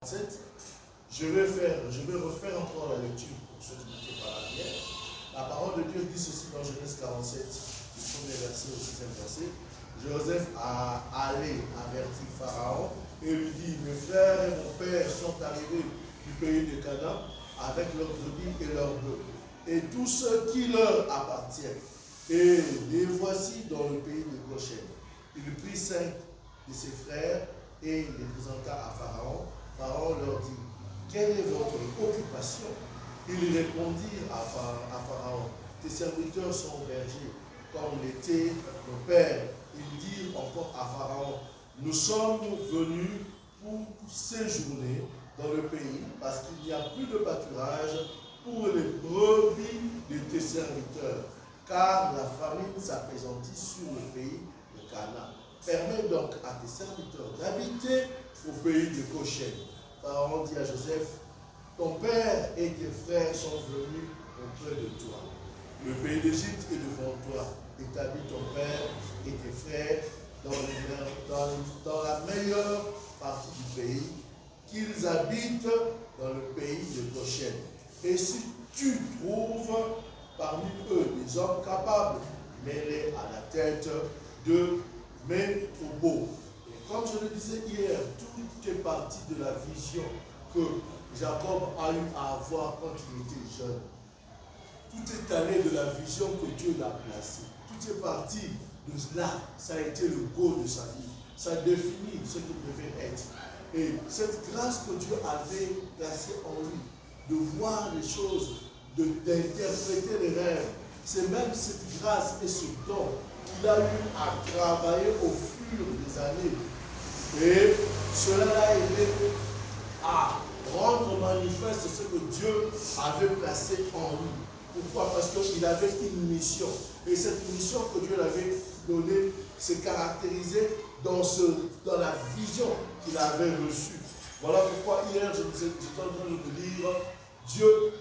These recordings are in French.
Je vais refaire encore la lecture pour ceux qui n'étaient pas là hier. La parole de Dieu dit ceci dans Genèse 47, du premier verset au sixième verset. Joseph a allé avertir Pharaon et lui dit: mes frères et mon père sont arrivés du pays de Canaan avec leurs brebis et leurs bœufs et tous ceux qui leur appartiennent. Et les voici dans le pays de Goshen. Il prit 5 de ses frères et les présenta à Pharaon. Pharaon leur dit: quelle est votre occupation? Ils répondirent à Pharaon: tes serviteurs sont bergers, comme l'était nos pères. Ils dirent encore à Pharaon: nous sommes venus pour séjourner dans le pays, parce qu'il n'y a plus de pâturage pour les brebis de tes serviteurs, car la famine s'appesantit sur le pays de Canaan. Permets donc à tes serviteurs d'habiter au pays de Goshen. Pharaon dit à Joseph: ton père et tes frères sont venus auprès de toi. Le pays d'Égypte est devant toi. Établis ton père et tes frères dans la meilleure partie du pays, qu'ils habitent dans le pays de Goshen. Et si tu trouves parmi eux des hommes capables, mets-les à la tête de mes troupeaux. Et comme je le disais hier, tout est parti de la vision que Jacob a eu à avoir quand il était jeune. Tout est allé de la vision que Dieu l'a placée. Tout est parti de là. Ça a été le goal de sa vie. Ça définit ce qu'il devait être. Et cette grâce que Dieu avait placée en lui, de voir les choses, d'interpréter les rêves, c'est même cette grâce et ce don qu'il a eu à travailler au fur des années. Et cela l'a aidé à rendre manifeste ce que Dieu avait placé en lui. Pourquoi? Parce qu'il avait une mission. Et cette mission que Dieu l'avait donnée se caractérisait dans la vision qu'il avait reçue. Voilà pourquoi hier, j'étais en train de me dire, Dieu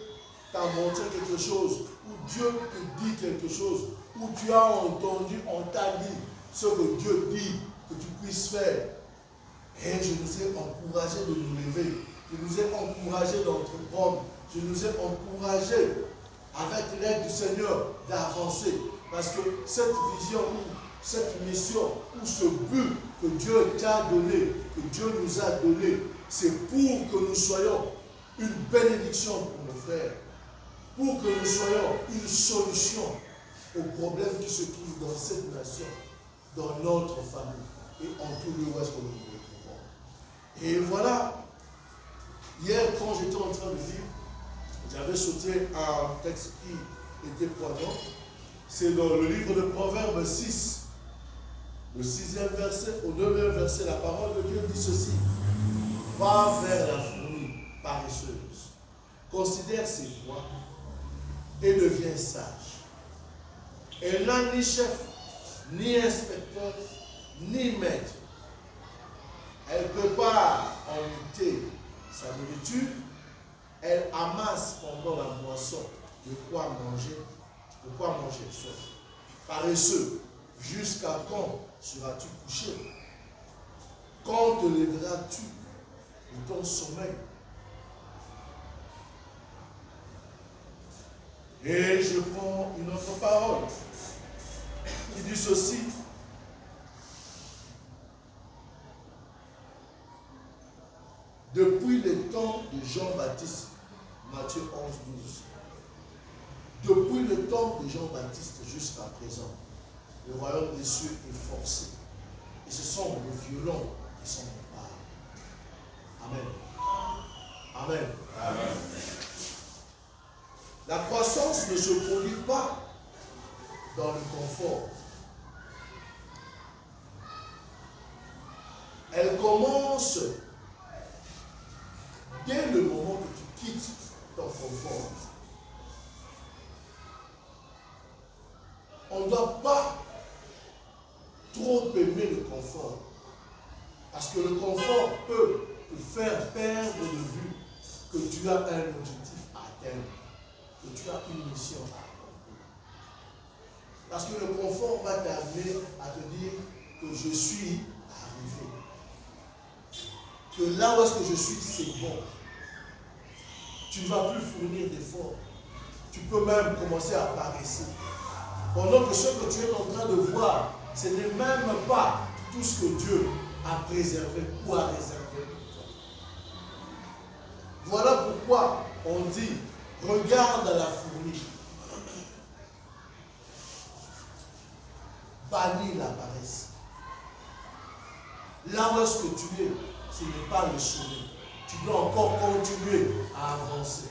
t'a montré quelque chose, ou Dieu te dit quelque chose, ou tu as entendu, on t'a dit ce que Dieu dit que tu puisses faire. Et je nous ai encouragés de nous lever. Je nous ai encouragés d'entreprendre. Je nous ai encouragés, avec l'aide du Seigneur, d'avancer. Parce que cette vision, cette mission, ou ce but que Dieu t'a donné, que Dieu nous a donné, c'est pour que nous soyons une bénédiction pour nos frères. Pour que nous soyons une solution aux problèmes qui se trouvent dans cette nation, dans notre famille et en tout le reste que nous nous retrouvons. Et voilà, hier quand j'étais en train de lire, j'avais sauté un texte qui était poignant. C'est dans le livre de Proverbes 6, le 6e verset, au 9e verset, la parole de Dieu dit ceci: va vers la fourmi paresseuse, considère ses voies et deviens sage. Elle n'a ni chef, ni inspecteur, ni maître. Elle prépare en unité sa nourriture. Elle amasse pendant la moisson de quoi manger seul. Paresseux, jusqu'à quand seras-tu couché? Quand te lèveras-tu de ton sommeil? Et je prends une autre parole qui dit ceci: depuis le temps de Jean-Baptiste, Matthieu 11, 12, depuis le temps de Jean-Baptiste jusqu'à présent, le royaume des cieux est forcé. Et ce sont les violents qui sont en part. Amen. Amen. Amen. La croissance ne se produit pas dans le confort. Elle commence dès le moment que tu quittes ton confort. On ne doit pas trop aimer le confort. Parce que le confort peut te faire perdre de vue que tu as un objectif à atteindre, que tu as une mission à accomplir. Parce que le confort va t'amener à te dire que je suis arrivé. que là où est-ce que je suis, c'est bon. Tu ne vas plus fournir d'efforts. Tu peux même commencer à paresser. Pendant que ce que tu es en train de voir, ce n'est même pas tout ce que Dieu a préservé ou a réservé pour toi. Voilà pourquoi on dit, regarde à la fourmi. Bannis la paresse. Là où est-ce que tu es, ce n'est pas le sommet. Tu dois encore continuer à avancer.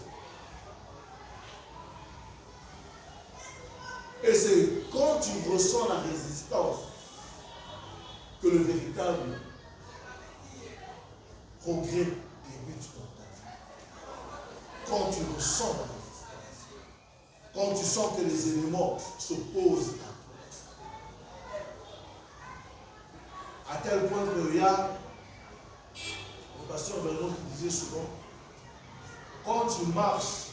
Et c'est quand tu ressens la résistance que le véritable progrès débute dans ta vie. Quand tu ressens la résistance, quand tu sens que les éléments s'opposent à toi. À tel point que il y a le pasteur Vernon qui disait souvent, quand tu marches,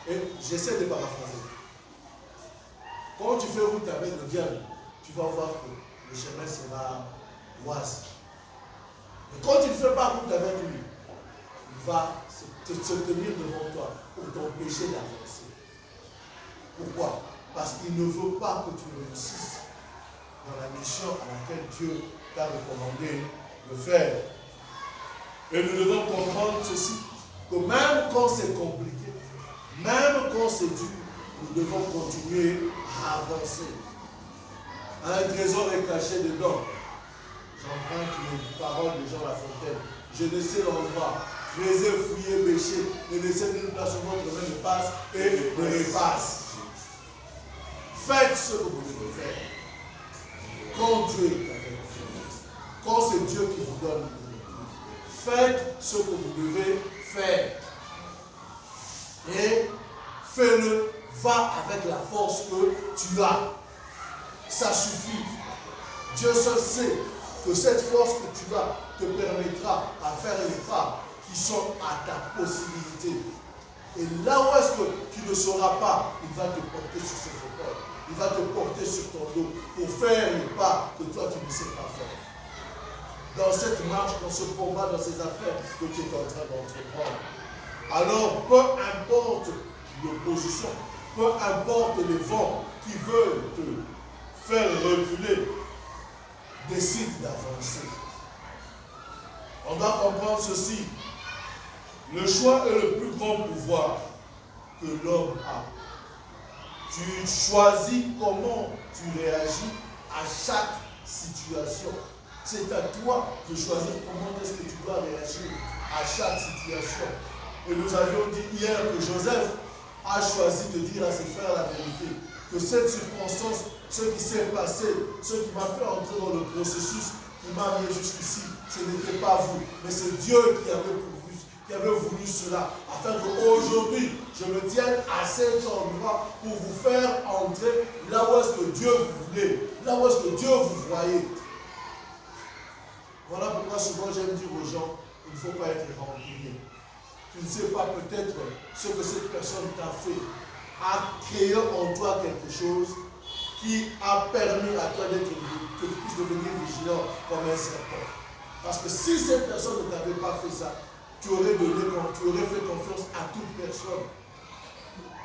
et j'essaie de paraphraser, quand tu fais route avec le diable, tu vas voir que le chemin sera oise. Mais quand tu ne fais pas route avec lui, il va se tenir devant toi pour t'empêcher d'avancer. Pourquoi? Parce qu'il ne veut pas que tu réussisses dans la mission à laquelle Dieu t'a recommandé de faire. Et nous devons comprendre ceci, que même quand c'est compliqué, même quand c'est dur, nous devons continuer à avancer. Un trésor est caché dedans. J'emprunte les paroles de Jean Lafontaine. Je ne sais l'endroit. Je les ai fouillés, bêchés. Ne laissez nulle place où votre main ne passe et ne les passe. Faites ce que vous devez faire. Quand Dieu est avec vous. Quand c'est Dieu qui vous donne. Faites ce que vous devez faire. Et fais-le. Va avec la force que tu as. Ça suffit. Dieu seul sait que cette force que tu as te permettra à faire les pas qui sont à ta possibilité. Et là où est-ce que tu ne sauras pas, il va te porter sur ses épaules. Il va te porter sur ton dos pour faire les pas que toi tu ne sais pas faire. Dans cette marche, dans ce combat, dans ces affaires que tu es en train d'entreprendre. Alors, peu importe l'opposition, peu importe les vents qui veulent te faire reculer, décide d'avancer. On doit comprendre ceci. Le choix est le plus grand pouvoir que l'homme a. Tu choisis comment tu réagis à chaque situation. C'est à toi de choisir comment est-ce que tu dois réagir à chaque situation. Et nous avions dit hier que Joseph a choisi de dire à ses frères la vérité. Que cette circonstance, ce qui s'est passé, ce qui m'a fait entrer dans le processus qui m'a amené jusqu'ici, ce n'était pas vous, mais c'est Dieu qui avait pourvu, qui avait voulu cela, afin qu'aujourd'hui, je me tienne à cet endroit pour vous faire entrer là où est-ce que Dieu vous voulait, là où est-ce que Dieu vous voyait. Voilà pourquoi souvent j'aime dire aux gens, il ne faut pas être rancunier. Tu ne sais pas peut-être ce que cette personne t'a fait, a créé en toi quelque chose qui a permis à toi d'être, que tu puisses devenir vigilant comme un serpent. Parce que si cette personne ne t'avait pas fait ça, tu aurais fait confiance à toute personne.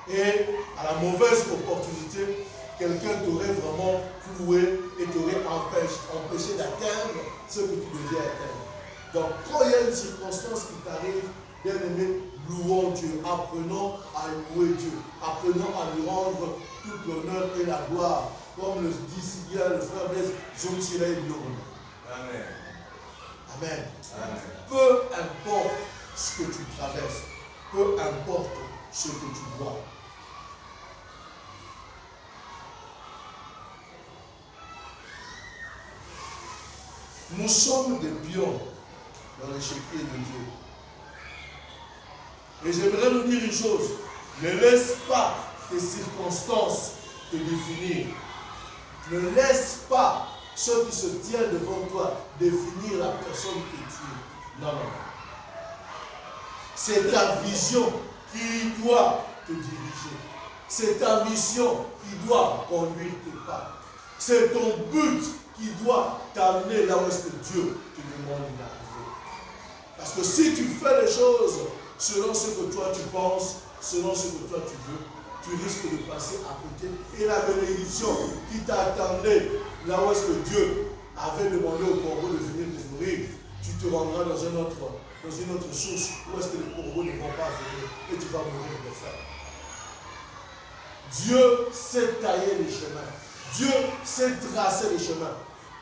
Et à la mauvaise opportunité, quelqu'un t'aurait vraiment cloué et t'aurait empêché d'atteindre ce que tu devais atteindre. Donc quand il y a une circonstance qui t'arrive, bien aimé, louons Dieu, apprenons à louer Dieu, apprenons à lui rendre tout l'honneur et la gloire, comme le dit si bien le frère Blaise Zomsiré Bion. Amen. Amen. Amen. Peu importe ce que tu traverses, peu importe ce que tu vois. Nous sommes des pions dans l'échiquier de Dieu. Et j'aimerais nous dire une chose, ne laisse pas tes circonstances te définir. Ne laisse pas ceux qui se tiennent devant toi définir la personne que tu es. Non, non. C'est ta vision qui doit te diriger. C'est ta mission qui doit conduire tes pas. C'est ton but qui doit t'amener là où est-ce que Dieu te demande d'arriver. Parce que si tu fais les choses selon ce que toi tu penses, selon ce que toi tu veux, tu risques de passer à côté. Et la bénédiction qui t'attendait là où est-ce que Dieu avait demandé au corbeau de venir te nourrir, tu te rendras dans une autre source où est-ce que les corbeaux ne vont pas venir et tu vas mourir de faim. Dieu sait tailler les chemins. Dieu sait tracer les chemins.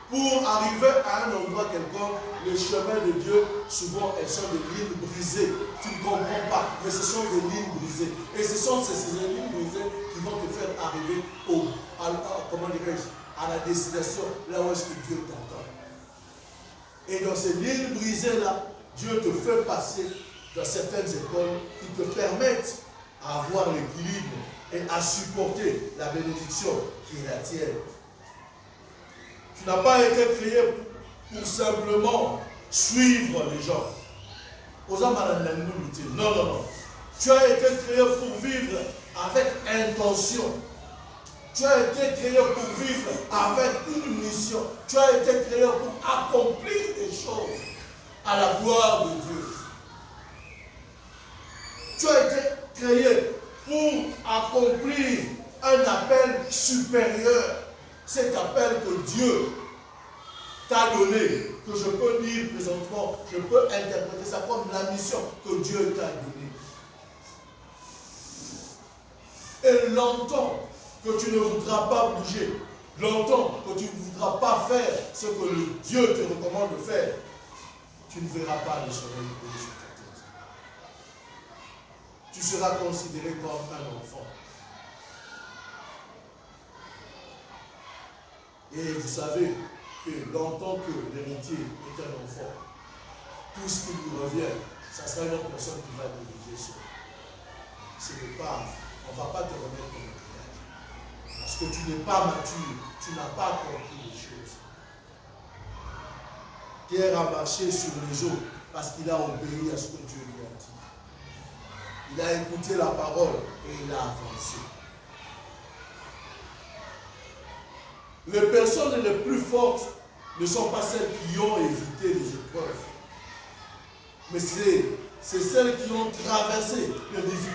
Pour arriver à un endroit quelconque, les chemins de Dieu, souvent, elles sont des lignes brisées. Tu ne comprends pas, mais ce sont des lignes brisées. Et ce sont ces lignes brisées qui vont te faire arriver à la destination, là où est-ce que Dieu t'attend. Et dans ces lignes brisées-là, Dieu te fait passer dans certaines écoles qui te permettent à avoir l'équilibre et à supporter la bénédiction qui est la tienne. Tu n'as pas été créé pour simplement suivre les gens. Non, non, non. Tu as été créé pour vivre avec intention. Tu as été créé pour vivre avec une mission. Tu as été créé pour accomplir des choses à la gloire de Dieu. Tu as été créé pour accomplir un appel supérieur. Cet appel que Dieu t'a donné, que je peux dire présentement, je peux interpréter ça comme la mission que Dieu t'a donnée. Et longtemps que tu ne voudras pas bouger, longtemps que tu ne voudras pas faire ce que Dieu te recommande de faire, tu ne verras pas le soleil briller sur ta tête. Tu seras considéré comme un enfant. Et vous savez que longtemps que l'héritier est un enfant, tout ce qui lui revient, ça sera une autre personne qui va diriger sur. Ce n'est pas, on ne va pas te remettre comme un. Parce que tu n'es pas mature, tu n'as pas compris les choses. Pierre a marché sur les eaux parce qu'il a obéi à ce que Dieu lui a dit. Il a écouté la parole et il a avancé. Les personnes les plus fortes ne sont pas celles qui ont évité les épreuves, mais c'est celles qui ont traversé les difficultés.